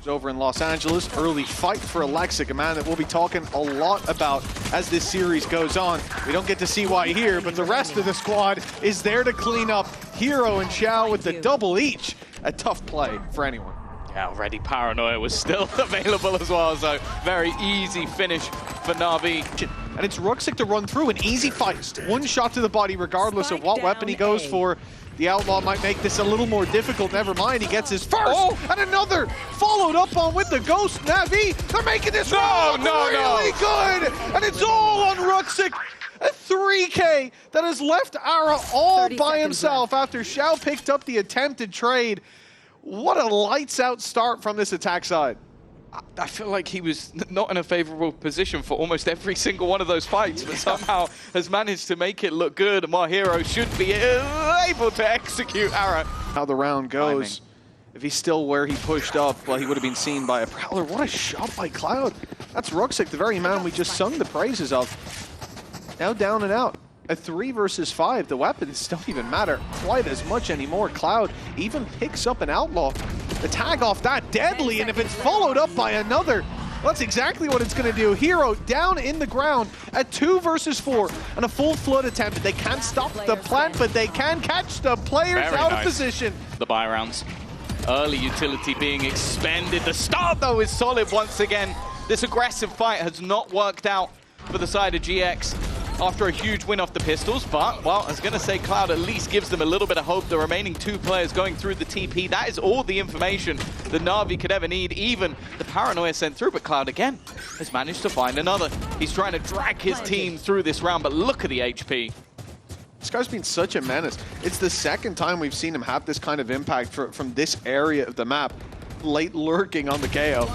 Over in Los Angeles, early fight for Alexic, a man that we'll be talking a lot about as this series goes on. We don't get to see why here, but the rest of the squad is there to clean up. Hero and Xiao with the double each. A tough play for anyone. Yeah, already Paranoia was still available as well, so very easy finish for Navi. And it's Ruxic to run through, an easy fight. One shot to the body regardless of what weapon he goes for. The Outlaw might make this a little more difficult, never mind, he gets his first, and another followed up on with the Ghost Navi. They're making this really good, and it's all on Ruxic. A 3K that has left Ara all by himself after Xiao picked up the attempted trade. What a lights out start from this attack side. I feel like he was not in a favorable position for almost every single one of those fights, but somehow has managed to make it look good. And my hero should be able to execute Ara. How the round goes. If he's still where he pushed up, well, he would have been seen by a Prowler. What a shot by Cloud. That's Ruxic, the very man we just sung the praises of. Now down and out. A 3 versus 5. The weapons don't even matter quite as much anymore. Cloud even picks up an Outlaw. The tag off that deadly, and if it's followed up by another, that's exactly what it's going to do. Hero down in the ground at 2 versus 4 and a full flood attempt. They can't stop the plant, but they can catch the players out of position. The buy rounds. Early utility being expended. The start, though, is solid once again. This aggressive fight has not worked out for the side of GX after a huge win off the pistols, but, well, I was going to say Cloud at least gives them a little bit of hope. The remaining 2 players going through the TP, that is all the information that Navi could ever need. Even the Paranoia sent through, but Cloud again has managed to find another. He's trying to drag his team through this round, but look at the HP. This guy's been such a menace. It's the second time we've seen him have this kind of impact from this area of the map. Late lurking on the KO.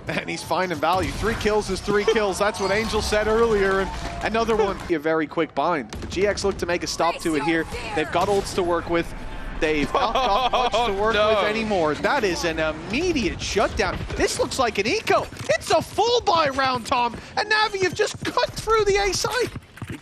And he's finding value. 3 kills is 3 kills. That's what Angel said earlier. And another one. A very quick bind. But GX look to make a stop to it here. They've got ults to work with. They've not got much to work with anymore. That is an immediate shutdown. This looks like an eco. It's a full buy round, Tom. And Navi have just cut through the A site.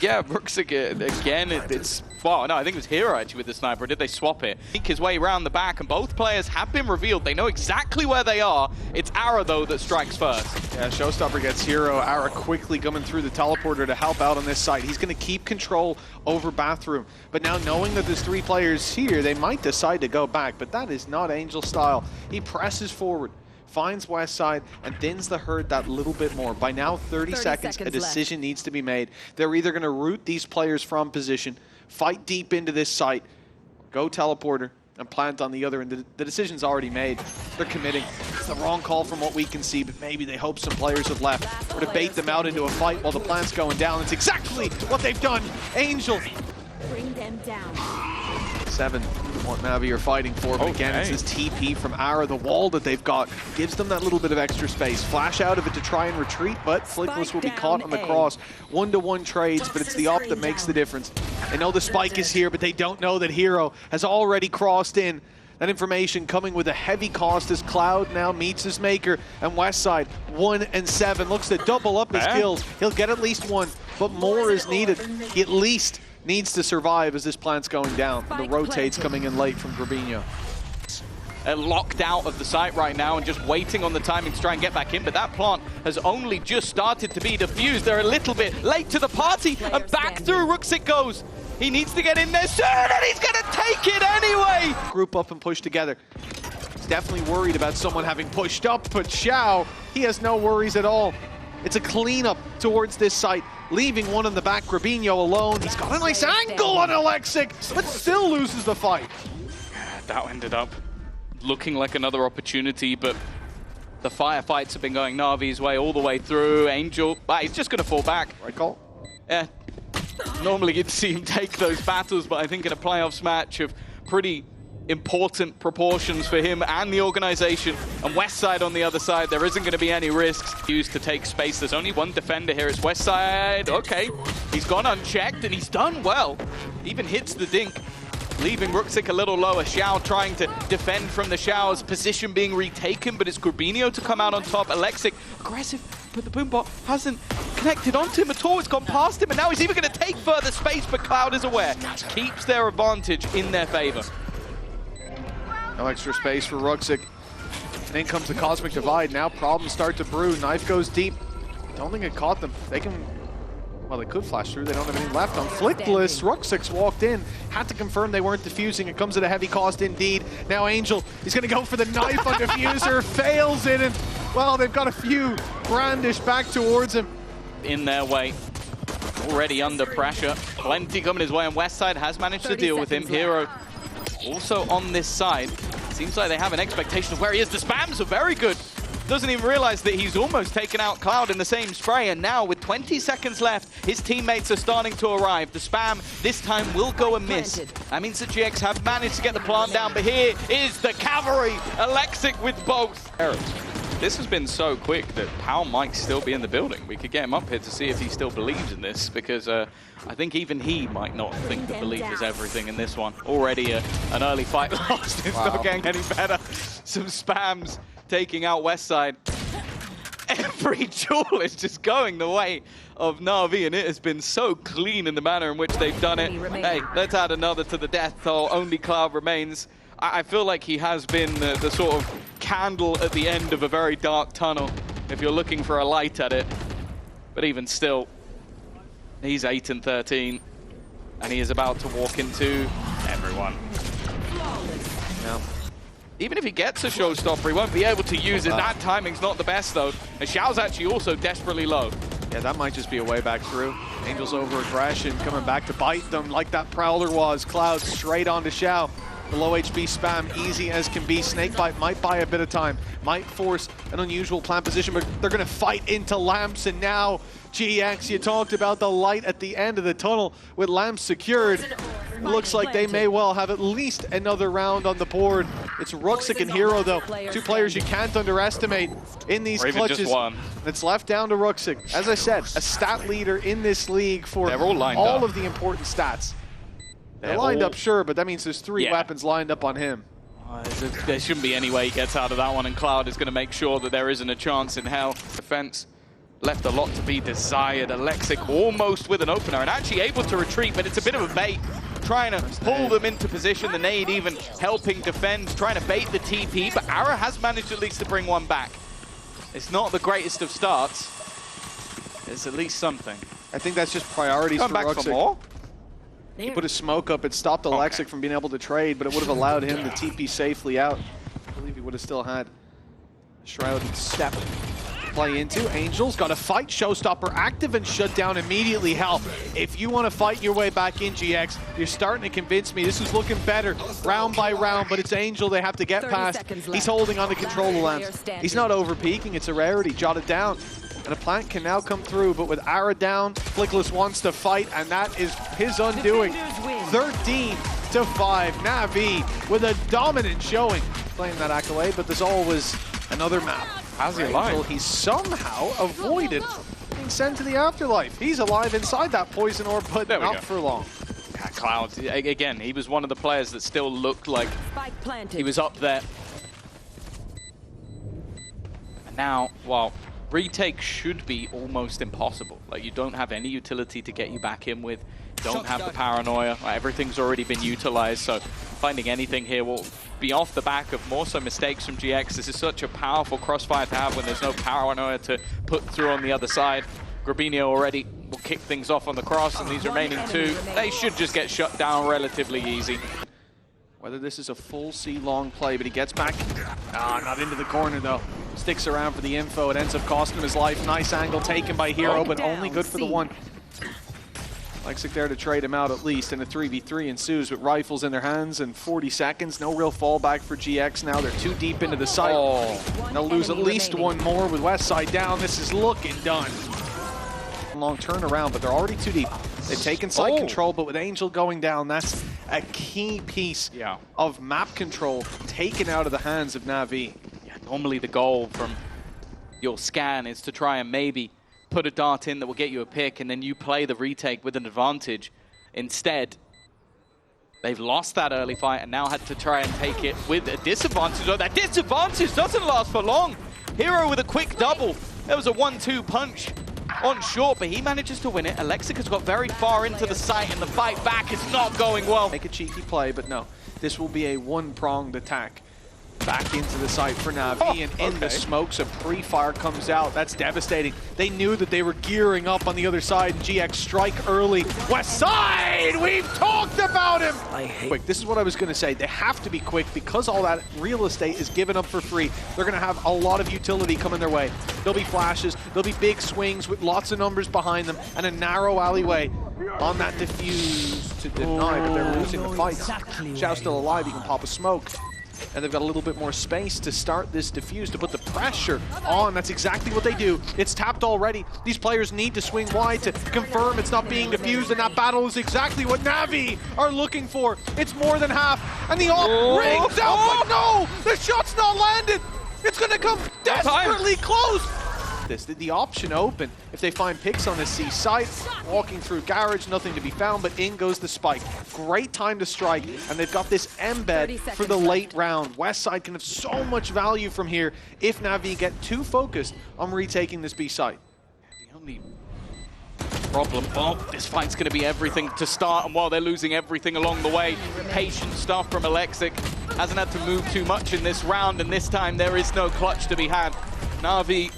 Yeah, Ruxic again, it's... Well, no, I think it was Hero actually with the sniper. Or did they swap it? Make his way around the back, and both players have been revealed. They know exactly where they are. It's Ara, though, that strikes first. Yeah, Showstopper gets Hero. Ara quickly coming through the teleporter to help out on this side. He's going to keep control over Bathroom. But now knowing that there's 3 players here, they might decide to go back. But that is not Angel style. He presses forward, finds West Side, and thins the herd that little bit more. By now, 30 seconds, a decision needs to be made. They're either going to root these players from position, fight deep into this site, go teleporter, and plant on the other, and the decision's already made. They're committing. It's the wrong call from what we can see, but maybe they hope some players have left, or to bait them out into a fight while the plant's going down. It's exactly what they've done. Angel. Bring them down. 7, what Navi are fighting for, but again, it's this TP from Ara. The wall that they've got gives them that little bit of extra space. Flash out of it to try and retreat, but Flickless will be caught on the cross. 1-to-1 trades, but it's the op that makes the difference. They know the spike is here, but they don't know that Hero has already crossed in. That information coming with a heavy cost as Cloud now meets his maker, and Westside 1 and 7 looks to double up his kills. He'll get at least 1, but more is needed. He at least needs to survive as this plant's going down. The rotates coming in late from Grabinho. Locked out of the site right now and just waiting on the timing to try and get back in, but that plant has only just started to be defused. They're a little bit late to the party, and back through Ruxic goes. He needs to get in there soon, and he's going to take it anyway! Group up and push together. He's definitely worried about someone having pushed up, but Xiao, he has no worries at all. It's a cleanup towards this site, leaving one in the back. Grabinho alone. He's got a nice angle on Alexic, but still loses the fight. That ended up looking like another opportunity, but the firefights have been going Navi's way all the way through. Angel, he's just going to fall back. Right call? Yeah. Normally you'd see him take those battles, but I think in a playoffs match of pretty important proportions for him and the organization, and Westside on the other side, there isn't going to be any risks used to take space. There's only 1 defender here. It's Westside. Okay, he's gone unchecked, and he's done well. Even hits the dink, leaving Ruxic a little lower. Xiao trying to defend from the showers, position being retaken, but it's Grabinho to come out on top. Alexic, aggressive, but the boombot hasn't connected onto him at all. It's gone past him, and now he's even going to take further space, but Cloud is aware. Keeps their advantage in their favor. No extra space for Ruxic. And in comes the Cosmic Divide. Now problems start to brew. Knife goes deep. Don't think it caught them. They can... Well, they could flash through. They don't have any left on Flickless. Ruxix walked in. Had to confirm they weren't defusing. It comes at a heavy cost indeed. Now Angel, he's going to go for the knife on Diffuser. Fails it. And, well, they've got a few brandished back towards him. In their way. Already under pressure. Plenty coming his way, and Westside has managed to deal with him. Hero also on this side. Seems like they have an expectation of where he is. The spams are very good. Doesn't even realize that he's almost taken out Cloud in the same spray, and now with 20 seconds left, his teammates are starting to arrive. The spam this time will go amiss. That means the GX have managed to get the plant down, but here is the cavalry. Alexic with both. This has been so quick that Pal might still be in the building. We could get him up here to see if he still believes in this, because I think even he might not think that belief is everything in this one. Already an early fight lost. It's not getting any better. Some spams taking out Westside. Every duel is just going the way of Navi, and it has been so clean in the manner in which they've done it. Hey, let's add another to the death toll. Only Cloud remains. I feel like he has been the sort of candle at the end of a very dark tunnel, if you're looking for a light at it. But even still, he's 8 and 13, and he is about to walk into everyone. Now, even if he gets a showstopper, he won't be able to use it. That timing's not the best, though. And Xiao's actually also desperately low. Yeah, that might just be a way back through. Angel's over aggression, coming back to bite them like that Prowler was. Cloud straight onto Xiao. The low HP spam, easy as can be. Snakebite might buy a bit of time, might force an unusual plant position, but they're going to fight into lamps, and now GX, you talked about the light at the end of the tunnel with lamps secured. It looks like they may well have at least another round on the board. It's Ruxix and Hero, though. Two players you can't underestimate in these clutches. Just one. It's left down to Ruxix. As I said, a stat leader in this league for all of the important stats. They're lined up, sure, but that means there's three weapons lined up on him. There shouldn't be any way he gets out of that one, and Cloud is going to make sure that there isn't a chance in hell. Defense left a lot to be desired. Alexic almost with an opener and actually able to retreat, but it's a bit of a bait. Trying to pull them into position, the nade even helping defend, trying to bait the TP, but Ara has managed at least to bring one back. It's not the greatest of starts. It's at least something. I think that's just priorities for back Ruxix. for more? He put a smoke up, it stopped Alexic from being able to trade, but it would have allowed him to TP safely out. I believe he would have still had a Shrouded Step to play into. Angel's got a fight, Showstopper active and shut down immediately. Hell, if you want to fight your way back in, GX, you're starting to convince me this is looking better round by round, but it's Angel they have to get past. He's holding on to control the lamps. He's not over peaking, it's a rarity, jot it down. And a plant can now come through, but with Ara down, Flickless wants to fight, and that is his undoing. 13-5, Navi with a dominant showing. Playing that accolade, but there's always another map. How's he alive? He somehow avoided being sent to the afterlife. He's alive inside that poison orb, but not for long. Yeah, Cloud, again, he was one of the players that still looked like he was up there. And now, well, retake should be almost impossible. Like, you don't have any utility to get you back in with. Don't have the paranoia. Everything's already been utilized, so finding anything here will be off the back of more so mistakes from GX. This is such a powerful crossfire to have when there's no paranoia to put through on the other side. Grabinho already will kick things off on the cross, and these remaining two, they should just get shut down relatively easy. Whether this is a full C-long play, but he gets back. Not into the corner, though. Sticks around for the info. It ends up costing him his life. Nice angle taken by Hero, but only good for the one. Alexic there to trade him out at least, and a 3v3 ensues with rifles in their hands and 40 seconds. No real fallback for GX now. They're too deep into the site. They'll lose at least one more with Westside down. This is looking done. Long turnaround, but they're already too deep. They've taken site control, but with Angel going down, that's a key piece of map control taken out of the hands of Navi. Yeah, normally the goal from your scan is to try and maybe put a dart in that will get you a pick, and then you play the retake with an advantage. Instead, they've lost that early fight and now had to try and take it with a disadvantage. Oh, that disadvantage doesn't last for long. Hero with a quick double. There was a 1-2 punch on short, but he manages to win it. Alexic has got very far into the site, and the fight back is not going well. Make a cheeky play, but no. This will be a one-pronged attack Back into the site for Navi, and in the smokes, a pre-fire comes out. That's devastating. They knew that they were gearing up on the other side, and GX strike early. West side! We've talked about him! Quick, this is what I was going to say. They have to be quick because all that real estate is given up for free. They're going to have a lot of utility coming their way. There'll be flashes, there'll be big swings with lots of numbers behind them, and a narrow alleyway on that defuse to deny, but they're losing the fight. Xiao's still alive, he can pop a smoke. And they've got a little bit more space to start this defuse, to put the pressure on. That's exactly what they do. It's tapped already. These players need to swing wide to confirm it's not being defused, and that battle is exactly what Navi are looking for. It's more than half, and the op rings out, but no! The shot's not landed! It's gonna come desperately close! The option open if they find picks on the C site. Walking through garage, nothing to be found, but in goes the spike. Great time to strike, and they've got this embed for the late round. West side can have so much value from here if Navi get too focused on retaking this B site. The only problem, this fight's going to be everything to start, and while they're losing everything along the way, patient stuff from Alexic. Hasn't had to move too much in this round, and this time there is no clutch to be had. Navi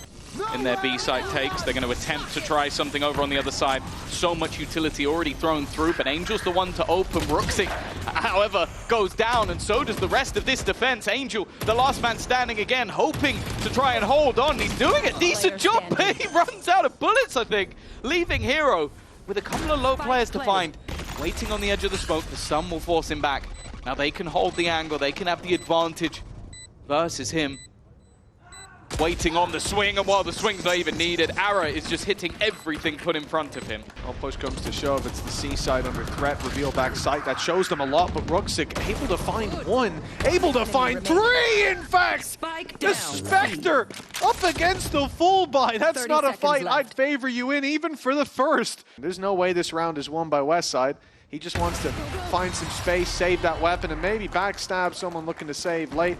in their B site takes. They're going to attempt to try something over on the other side. So much utility already thrown through, but Angel's the one to open. Ruxic, however, goes down, and so does the rest of this defense. Angel, the last man standing again, hoping to try and hold on. He's doing a decent job, but he runs out of bullets, I think, leaving Hero with a couple of low players to find. Waiting on the edge of the smoke, the sun will force him back. Now they can hold the angle, they can have the advantage versus him. Waiting on the swing, and while the swing's not even needed, Ara is just hitting everything put in front of him. Well, push comes to shove, it's the C side under threat, reveal back sight. That shows them a lot, but Ruxic able to find one, able to find three, in fact! The Spectre up against the full buy. That's not a fight I'd favor you in, even for the first. There's no way this round is won by West side. He just wants to find some space, save that weapon, and maybe backstab someone looking to save late.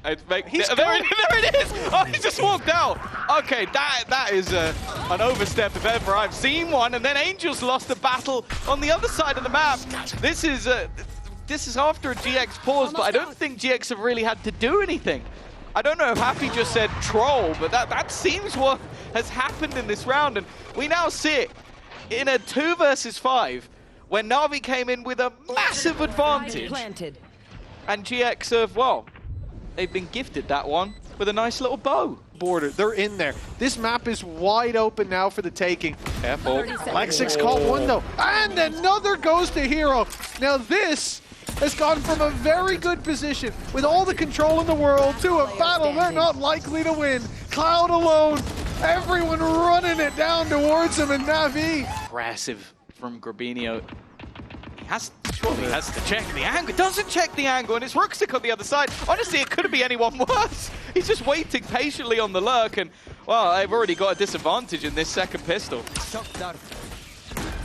There it is! Oh, he just walked out! Okay, that is an overstep if ever I've seen one, and then Angel's lost the battle on the other side of the map. This is after a GX pause, but I don't think GX have really had to do anything. I don't know if Happy just said troll, but that seems what has happened in this round, and we now sit in a 2 versus 5, where Navi came in with a massive advantage, and GX have, well, they've been gifted that one with a nice little bow. Border, they're in there. This map is wide open now for the taking. Careful. Alexic's caught one though, and another goes to Hero. Now this has gone from a very good position with all the control in the world to a battle they're not likely to win. Cloud alone, everyone running it down towards him, and Navi. Aggressive from Grabinho. Surely has to check the angle. Doesn't check the angle, and it's Ruxic on the other side. Honestly, it couldn't be anyone worse. He's just waiting patiently on the lurk, and, well, they've already got a disadvantage in this second pistol.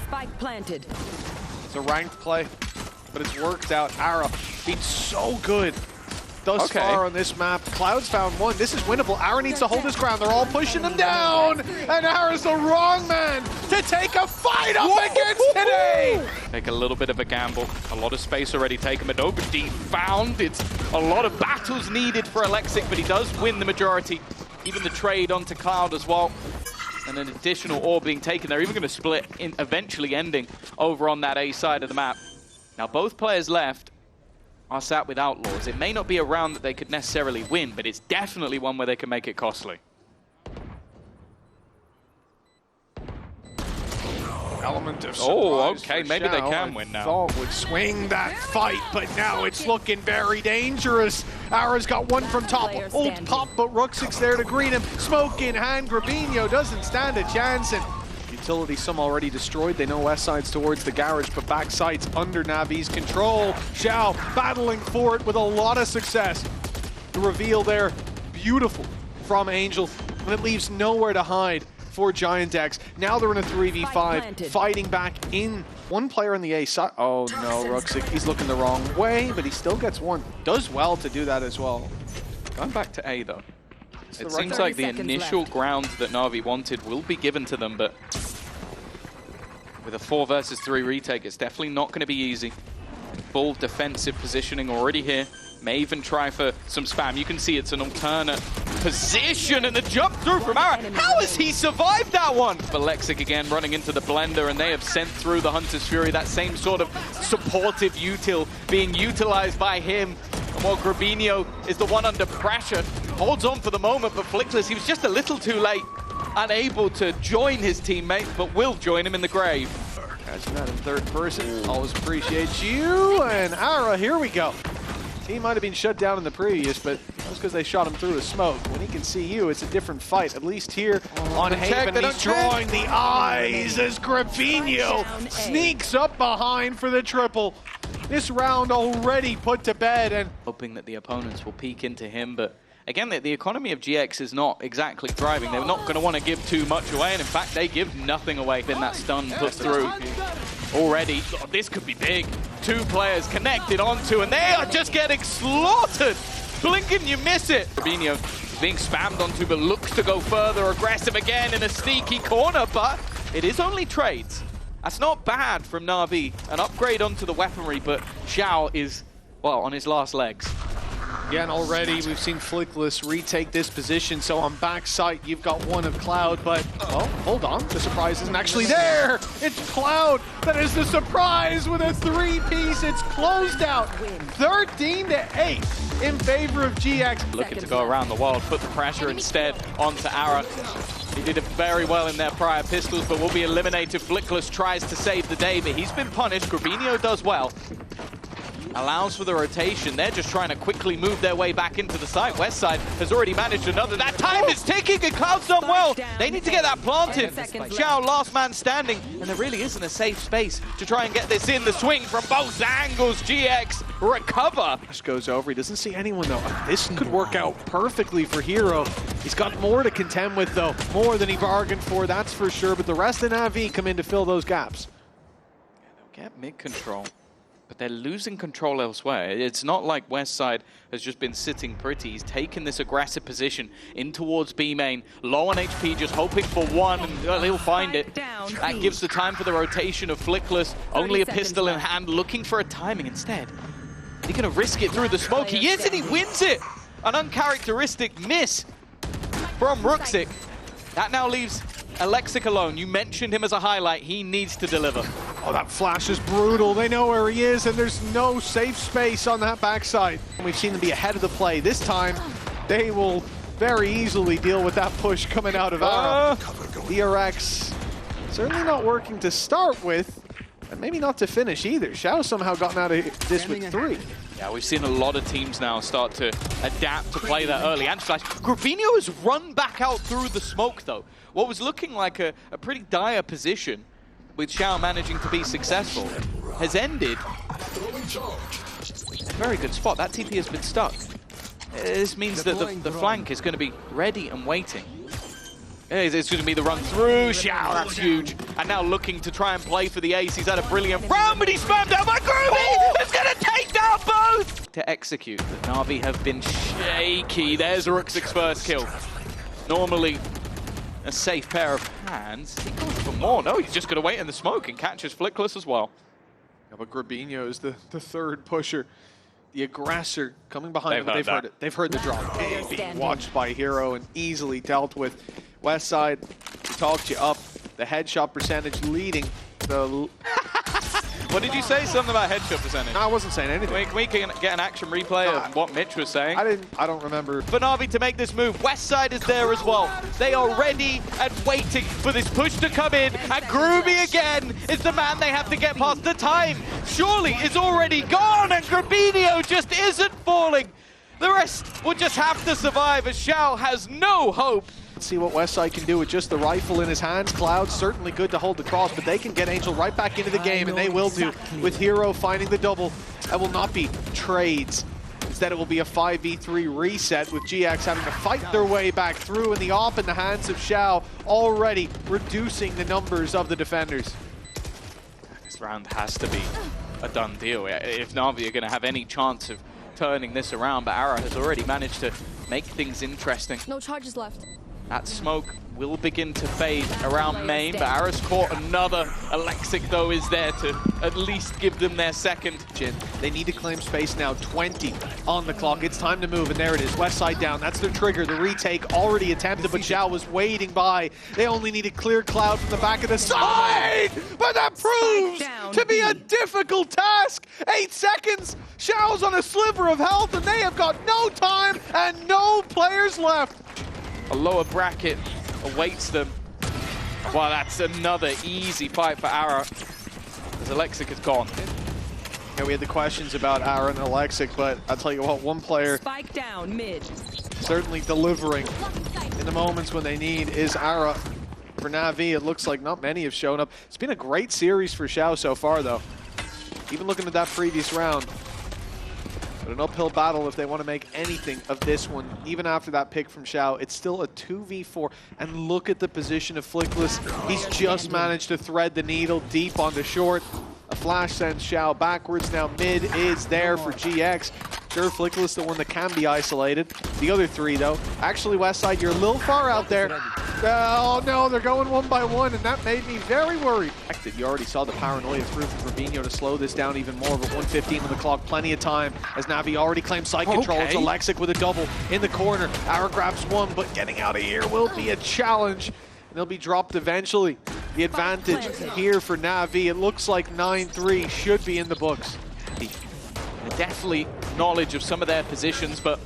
Spike planted. It's a ranked play, but it's worked out. Ara been so good thus far on this map. Cloud's found one. This is winnable. Ara needs to hold his ground. They're all pushing him down, and Ara's the wrong man to take a fight up against today. Take a little bit of a gamble. A lot of space already taken, but nobody found. It's a lot of battles needed for Alexic, but he does win the majority. Even the trade onto Cloud as well. And an additional orb being taken. They're even going to split, eventually ending over on that A side of the map. Now both players left are sat with Outlaws. It may not be a round that they could necessarily win, but it's definitely one where they can make it costly. Element of surprise. Oh, okay, maybe they can win now. Thought would swing that fight, but now it's looking very dangerous. Ara's got one from top. Old pop, but Ruxic's there to greet him. Smoke in hand. Grabinho doesn't stand a chance, and utility some already destroyed. They know West side's towards the garage, but back side's under Navi's control. Xiao battling for it with a lot of success. The reveal there, beautiful from Angel, and it leaves nowhere to hide for GIANTX. Now they're in a 3v5, fighting back in. One player on the A side. Oh no, Ruxic, he's looking the wrong way, but he still gets one. Does well to do that as well. Going back to A though. It seems like the initial ground that Navi wanted will be given to them, but with a 4 versus 3 retake, it's definitely not going to be easy. Full defensive positioning already here. May even try for some spam. You can see it's an alternate position, and the jump through from Ara. How has he survived that one? Alexic again running into the blender, and they have sent through the Hunter's Fury. That same sort of supportive util being utilized by him. And while Grabinho is the one under pressure, holds on for the moment, but Flickless, he was just a little too late. Unable to join his teammate, but will join him in the grave. Catching that in third person. Always appreciate you. And Ara, here we go. He might have been shut down in the previous, but that's because they shot him through a smoke. When he can see you, it's a different fight. At least here on Haven, he's drawing the eyes as Grabinho sneaks up behind for the triple. This round already put to bed, and hoping that the opponents will peek into him, but again, the economy of GX is not exactly thriving. They're not going to want to give too much away, and in fact, they give nothing away. Then that stun put through already. Oh, this could be big. Two players connected onto, and they are just getting slaughtered. Blink and you miss it. Rubinho being spammed onto, but looks to go further aggressive again in a sneaky corner, but it is only trades. That's not bad from Navi. An upgrade onto the weaponry, but Xiao is, well, on his last legs. Again, already we've seen Flickless retake this position, so on backside you've got one of Cloud, but, oh, hold on, the surprise isn't actually there! It's Cloud that is the surprise with a three-piece, it's closed out, 13-8 in favor of GX. Looking to go around the world, put the pressure instead onto Ara. He did it very well in their prior pistols, but will be eliminated. Flickless tries to save the day, but he's been punished. Grabinho does well. Allows for the rotation. They're just trying to quickly move their way back into the site. Westside has already managed another. That time is ticking, and Cloud's done well. They need to get that planted. Xiao, last man standing, and there really isn't a safe space to try and get this in. The swing from both angles. GX recover. Just goes over. He doesn't see anyone, though. This could work out perfectly for Hero. He's got more to contend with, though. More than he bargained for, that's for sure. But the rest of Navi come in to fill those gaps. They'll get mid-control, but they're losing control elsewhere. It's not like Westside has just been sitting pretty. He's taken this aggressive position in towards B main, low on HP, just hoping for one, and well, he'll find it. That gives the time for the rotation of Flickless. Only a pistol in hand, looking for a timing instead. Is he going to risk it through the smoke? He is, and he wins it! An uncharacteristic miss from Ruxic. That now leaves Alexic alone. You mentioned him as a highlight. He needs to deliver. Oh, that flash is brutal. They know where he is, and there's no safe space on that backside. We've seen them be ahead of the play. This time, they will very easily deal with that push coming out of Ara. DRX certainly not working to start with, and maybe not to finish either. Xiao somehow gotten out of this with 3. Yeah, we've seen a lot of teams now start to adapt to play that early anti-flash. Grabinho has run back out through the smoke, though. What was looking like a pretty dire position, with Xiao managing to be successful, has ended a very good spot. That TP has been stuck. This means that the flank is going to be ready and waiting. It's going to be the run through. Xiao, that's huge. And now looking to try and play for the ace. He's had a brilliant round, but he's spammed out by Groovy! It's going to take down both! To execute, the Navi have been shaky. There's Ruxic's first kill. Normally a safe pair of hands. He goes for more. No, he's just going to wait in the smoke and catches Flickless as well. Yeah, but Grabinho is the third pusher. The aggressor coming behind them. They've heard it. They've heard the drop. Being watched by Hero and easily dealt with. Westside, we talked you up. The headshot percentage leading the... What did you say? Something about headshot percentage? No, I wasn't saying anything. Can we get an action replay of what Mitch was saying? I don't remember. For Navi to make this move, Westside is there as well. They are ready and waiting for this push to come in, and Groovy again is the man they have to get past. The time surely is already gone, and Grabinho just isn't falling. The rest will just have to survive as Xiao has no hope. Let's see what Westside can do with just the rifle in his hands. Cloud certainly good to hold the cross, but they can get Angel right back into the game, and they will do, with Hero finding the double. That will not be trades. Instead, it will be a 5v3 reset, with GX having to fight their way back through, and the op in the hands of Xiao already reducing the numbers of the defenders. This round has to be a done deal if Navi are going to have any chance of turning this around, but Ara has already managed to make things interesting. No charges left. That smoke will begin to fade around main, but Ara's caught another. Alexic, though, is there to at least give them their second. They need to claim space now. 20 on the clock. It's time to move, and there it is. West side down. That's their trigger. The retake already attempted, but Xiao was waiting by. They only need a clear cloud from the back of the side, but that proves to be a difficult task. 8 seconds. Xiao's on a sliver of health, and they have got no time and no players left. A lower bracket awaits them. Wow, that's another easy fight for Ara, as Alexic is gone. Yeah, we had the questions about Ara and Alexic, but I'll tell you what, one player Spike down mid. certainly delivering in the moments when they need is Ara. For Navi, it looks like not many have shown up. It's been a great series for Xiao so far, though. Even looking at that previous round. But an uphill battle if they want to make anything of this one. Even after that pick from Xiao, it's still a 2v4. And look at the position of Flickless. He's just managed to thread the needle deep onto short. A flash sends Xiao backwards. Now mid is there for GX. Sure, Flickless the one that can be isolated. The other three, though. Actually, Westside, you're a little far out there. Oh no, they're going one by one, and that made me very worried. You already saw the paranoia through from Rubinho to slow this down even more, but 1:15 on the clock, plenty of time, as Navi already claimed side control. It's Alexic with a double in the corner. Ara grabs one, but getting out of here will be a challenge, and they'll be dropped eventually. The advantage here for Navi, it looks like 9-3 should be in the books. Definitely knowledge of some of their positions, but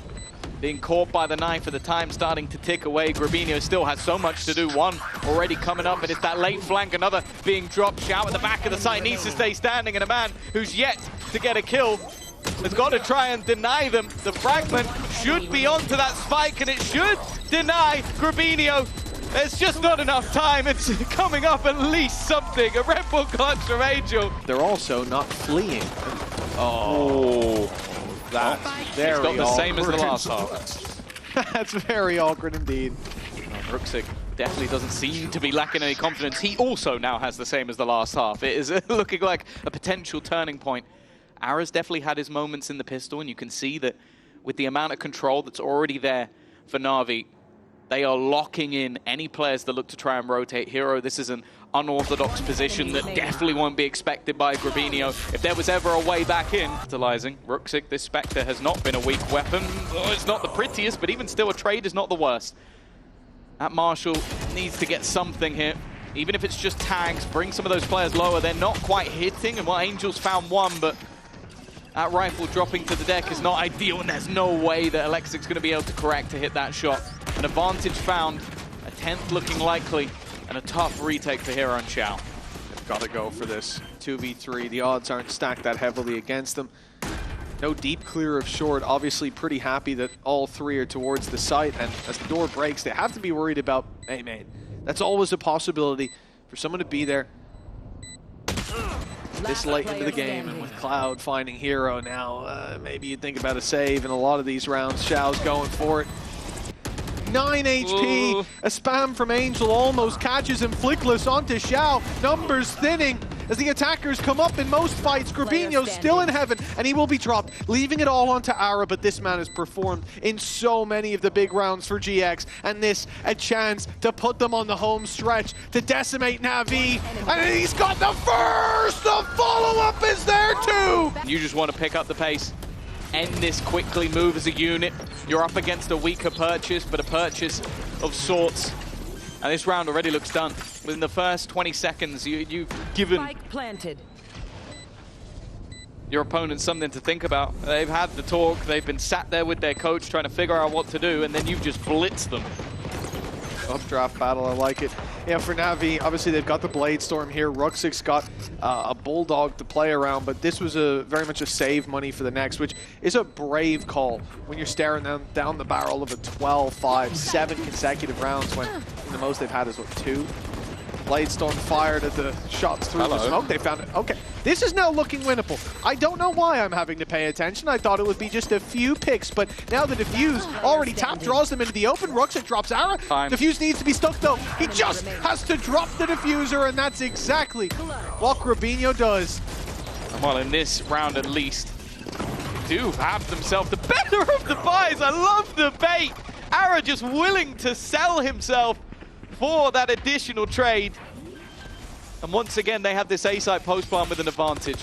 being caught by the knife at the time starting to tick away. Grabinho still has so much to do. One already coming up, and it's that late flank, another being dropped. Xiao at the back of the site needs to stay standing, and a man who's yet to get a kill has got to try and deny them. The fragment should be onto that spike, and it should deny Grabinho. There's just not enough time. It's coming up at least something. A Red Bull clutch from Angel. They're also not fleeing. Oh, that's very It's got the same as the awkward. last half. That's very awkward indeed. Ruxic definitely doesn't seem to be lacking any confidence. He also now has the same as the last half. It is looking like a potential turning point. Ara's definitely had his moments in the pistol, and you can see that with the amount of control that's already there for Navi, they are locking in any players that look to try and rotate Hero. This is an unorthodox position that definitely won't be expected by Grabinho. If there was ever a way back in, utilizing Ruxic, this Spectre has not been a weak weapon. Oh, it's not the prettiest, but even still, a trade is not the worst. That Marshall needs to get something here. Even if it's just tags, bring some of those players lower. They're not quite hitting, and well, Angel's found one, but that rifle dropping to the deck is not ideal, and there's no way that Alexic's going to be able to correct to hit that shot. An advantage found, a 10th looking likely, and a tough retake for Hero and Xiao. They've got to go for this 2v3. The odds aren't stacked that heavily against them. No deep clear of short. Obviously pretty happy that all three are towards the site, and as the door breaks, they have to be worried about main. That's always a possibility for someone to be there this late into the game, and with Cloud finding Hero now, maybe you'd think about a save in a lot of these rounds. Xiao's going for it. 9 HP, Ooh. a spam from Angel almost catches him. Flickless onto Xiao, numbers thinning as the attackers come up in most fights. Grabinho's still in heaven, and he will be dropped, leaving it all onto Ara, but this man has performed in so many of the big rounds for GX, and this a chance to put them on the home stretch, to decimate Navi, and he's got the first! The follow-up is there too! You just want to pick up the pace, end this quickly, move as a unit. You're up against a weaker purchase, but a purchase of sorts. And this round already looks done. Within the first 20 seconds, you've given Spike planted. your opponent something to think about. They've had the talk, they've been sat there with their coach trying to figure out what to do, and then you've just blitzed them. Updraft battle, I like it. Yeah, for Navi, obviously they've got the Blade Storm here. Ruxic's got a Bulldog to play around, but this was very much a save money for the next, which is a brave call when you're staring down the barrel of a 12-5, 7 consecutive rounds when the most they've had is, what, 2? Blade Storm fired at the shots through the smoke. They found it. Okay, this is now looking winnable. I don't know why I'm having to pay attention. I thought it would be just a few picks, but now the Diffuse already tapped, draws them into the open. Ruxic drops Ara. Diffuse needs to be stuck though. He just has to drop the Diffuser, and that's exactly what Grabinho does. Well, in this round at least, do have themselves the better of the buys. I love the bait. Ara just willing to sell himself for that additional trade. And once again, they have this A-site post-plant with an advantage.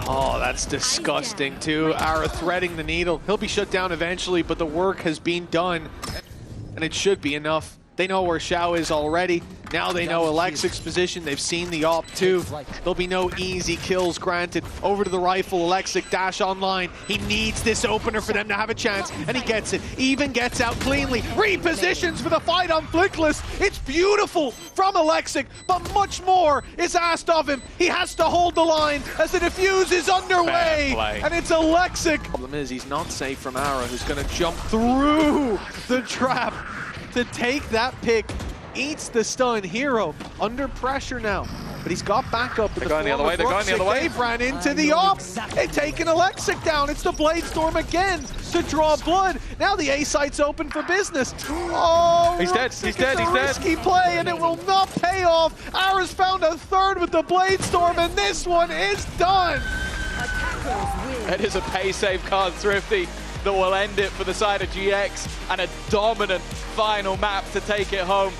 Oh, that's disgusting too. Ara threading the needle. He'll be shut down eventually, but the work has been done. And it should be enough. They know where Shao is already. Now they know Alexic's position. They've seen the op too. There'll be no easy kills granted. Over to the rifle, Alexic dash online. He needs this opener for them to have a chance, and he gets it. Even gets out cleanly. Repositions for the fight on Flickless. It's beautiful from Alexic, but much more is asked of him. He has to hold the line as the defuse is underway, and it's Alexic. Problem is, he's not safe from Ara, who's going to jump through the trap to take that pick. Eats the stun. Hero under pressure now, but he's got backup. They're going the other way. They're going the other way. They've ran into the op. They've taken Alexic down. It's the Bladestorm again to draw blood. Now the A site's open for business. Oh, he's dead. He's dead. He's dead. Risky play, and it will not pay off. Ara's found a third with the Bladestorm, and this one is done. It is a pay save card, Thrifty, that will end it for the side of GX, and a dominant final map to take it home.